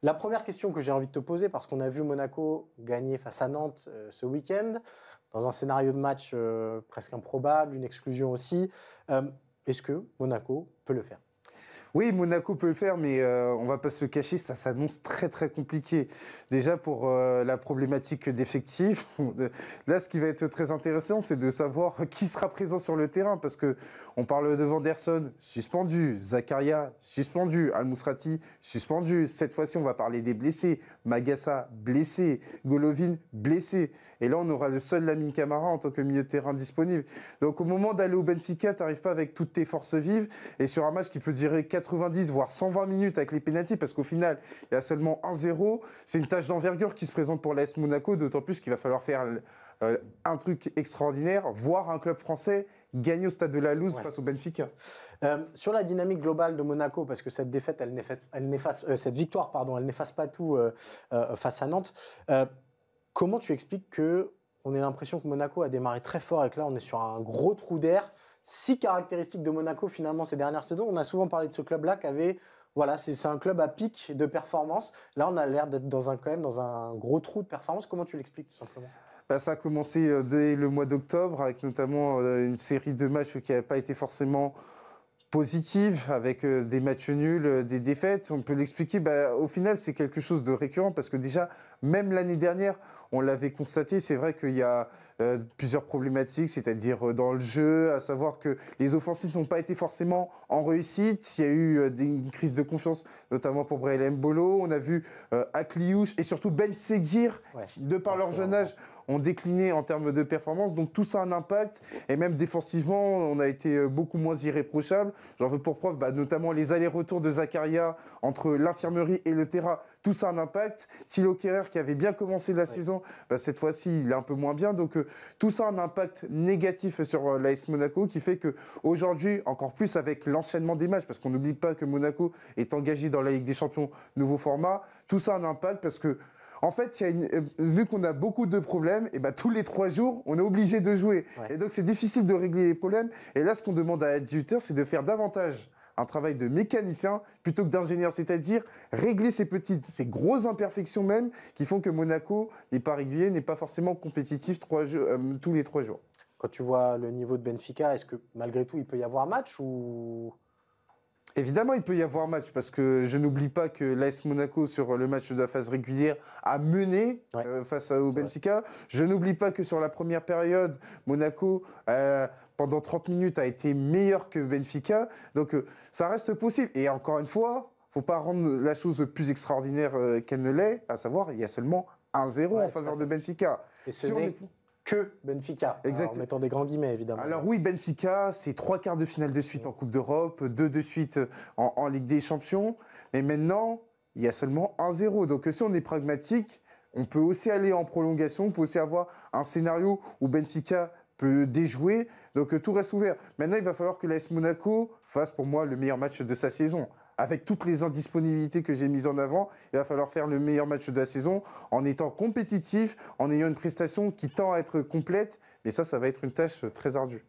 La première question que j'ai envie de te poser, parce qu'on a vu Monaco gagner face à Nantes ce week-end, dans un scénario de match presque improbable, une exclusion aussi, est-ce que Monaco peut le faire? Oui, Monaco peut le faire, mais on va pas se le cacher, ça s'annonce très très compliqué. Déjà pour la problématique d'effectifs. Là, ce qui va être très intéressant, c'est de savoir qui sera présent sur le terrain, parce que on parle de Vanderson, suspendu, Zakaria, suspendu, Al-Mousrati, suspendu. Cette fois-ci, on va parler des blessés. Magassa, blessé. Golovin, blessé. Et là, on aura le seul Lamine Camara en tant que milieu de terrain disponible. Donc au moment d'aller au Benfica, tu n'arrives pas avec toutes tes forces vives, et sur un match qui peut durer 90 voire 120 minutes avec les pénaltys, parce qu'au final, il y a seulement 1-0. C'est une tâche d'envergure qui se présente pour l'AS Monaco, d'autant plus qu'il va falloir faire un truc extraordinaire, voir un club français gagner au stade de la Luz face au Benfica. Sur la dynamique globale de Monaco, parce que cette défaite, cette victoire, pardon, elle n'efface pas tout face à Nantes. Comment tu expliques que on ait l'impression que Monaco a démarré très fort et que là, on est sur un gros trou d'air, si caractéristique de Monaco finalement ces dernières saisons? On a souvent parlé de ce club-là qui avait, voilà, c'est un club à pic de performance. Là, on a l'air d'être quand même dans un gros trou de performance. Comment tu l'expliques tout simplement? Ça a commencé dès le mois d'octobre, avec notamment une série de matchs qui n'avaient pas été forcément positive, avec des matchs nuls, des défaites. On peut l'expliquer, au final, c'est quelque chose de récurrent, parce que déjà, même l'année dernière, on l'avait constaté, c'est vrai qu'il y a plusieurs problématiques, c'est-à-dire dans le jeu, à savoir que les offensives n'ont pas été forcément en réussite. Il y a eu une crise de confiance, notamment pour Brahim Mbolo. On a vu Akliouche et surtout Ben Seguir, de par leur jeune âge, ont décliné en termes de performance. Donc tout ça a un impact. Et même défensivement, on a été beaucoup moins irréprochable. J'en veux pour preuve notamment les allers-retours de Zakaria entre l'infirmerie et le terrain. Tout ça a un impact. Thilo Kehrer, qui avait bien commencé la saison, cette fois-ci, il est un peu moins bien. Donc tout ça a un impact négatif sur l'AS Monaco, qui fait qu'aujourd'hui, encore plus avec l'enchaînement des matchs, parce qu'on n'oublie pas que Monaco est engagé dans la Ligue des Champions, nouveau format, tout ça a un impact parce que en fait, vu qu'on a beaucoup de problèmes, et tous les 3 jours, on est obligé de jouer. Et donc, c'est difficile de régler les problèmes. Et là, ce qu'on demande à l'éditeur, c'est de faire davantage un travail de mécanicien plutôt que d'ingénieur, c'est-à-dire régler ces grosses imperfections même qui font que Monaco n'est pas régulier, n'est pas forcément compétitif tous les 3 jours. Quand tu vois le niveau de Benfica, est-ce que malgré tout, il peut y avoir match ou... Évidemment, il peut y avoir match, parce que je n'oublie pas que l'AS Monaco, sur le match de la phase régulière, a mené face au Benfica. Je n'oublie pas que sur la première période, Monaco, pendant 30 minutes, a été meilleur que Benfica. Donc, ça reste possible. Et encore une fois, il ne faut pas rendre la chose plus extraordinaire qu'elle ne l'est, à savoir, il y a seulement 1-0 en faveur de Benfica. Et ce n'est que Benfica, en mettant des grands guillemets, évidemment. Alors oui, Benfica, c'est 3 quarts de finale de suite en Coupe d'Europe, 2 de suite en Ligue des Champions. Mais maintenant, il y a seulement 1-0. Donc si on est pragmatique, on peut aussi aller en prolongation, on peut aussi avoir un scénario où Benfica peut déjouer. Donc tout reste ouvert. Maintenant, il va falloir que l'AS Monaco fasse pour moi le meilleur match de sa saison. Avec toutes les indisponibilités que j'ai mises en avant, il va falloir faire le meilleur match de la saison en étant compétitif, en ayant une prestation qui tend à être complète. Mais ça va être une tâche très ardue.